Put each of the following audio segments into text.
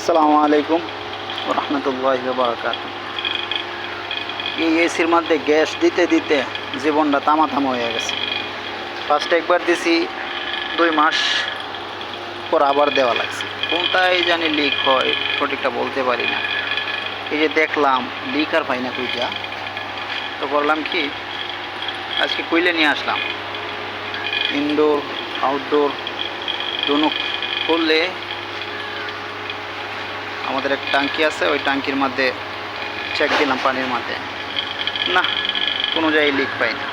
আসসালামু আলাইকুম রহমতুল্লাহি ওয়া বারাকাতুহু। এই এসির মধ্যে গ্যাস দিতে দিতে জীবনটা তামাতাম হয়ে গেছে। ফার্স্টে একবার দিছি, 2 মাস পর আবার দেওয়া লাগছে। কোনটাই জানি লিক হয় সঠিকটা বলতে পারি না। এই যে দেখলাম লিক আর পাই না কুইটা, তো করলাম কি, আজকে কুইলে নিয়ে আসলাম। ইনডোর আউটডোর দুনো করলে আমাদের এক ট্যাঙ্কি আছে, ওই ট্যাঙ্কির মধ্যে চেক দিলাম পানির মধ্যে, না কোনো জায়গায় লিক পাই না।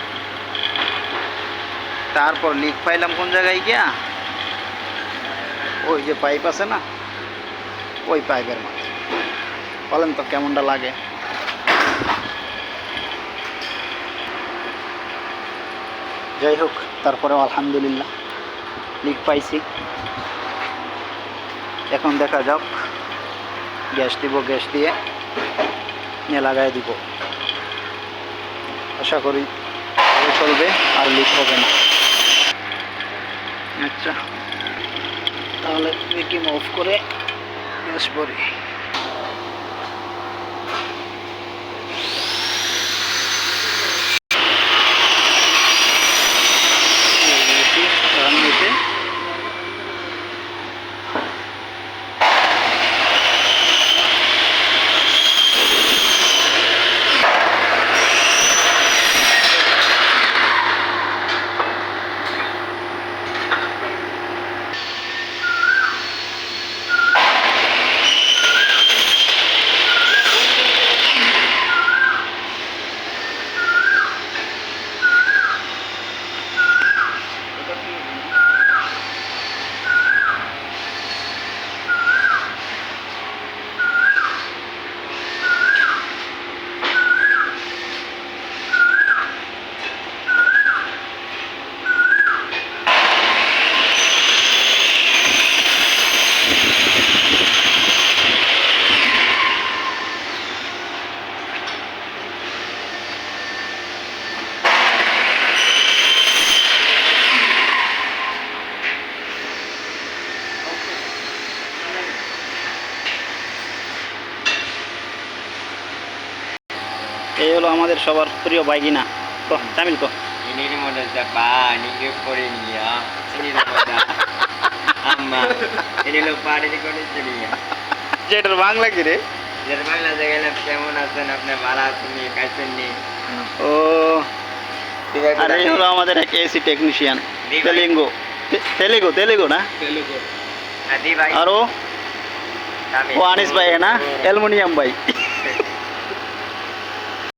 তারপর লিক পাইলাম কোন জায়গায় গিয়া, ওই যে পাইপ আছে না, ওই পাইপের মধ্যে। বলেন তো কেমনটা লাগে। যাই হোক, তারপরেও আলহামদুলিল্লাহ লিক পাইছি। এখন দেখা যাক, গ্যাস দিব, গ্যাস দিয়ে নিয়ে লাগাই দিব। আশা করি ভালো চলবে আর লিক হবে না। আচ্ছা, তাহলে ভ্যাকুয়াম অফ করে গ্যাস ভরি। এই হলো আমাদের সবার প্রিয় বাইগিনা। তো তামিল তো ini modal siapa? Ini ke Korea. Ini modal. Amma. Ini lupa ada di Korea ya. যেটার বাংলা কি রে? Jadi mana segala কেমন আছেন আপনি? ভালো আছেন নি? কাইছেন নি? ও আরে এই হলো আমাদের এক এসি টেকনিশিয়ান, তেলেগু না Telugu. Adi bhai. আর ও Tamil. আনিস ভাই है ना, एल्युमिनियम भाई।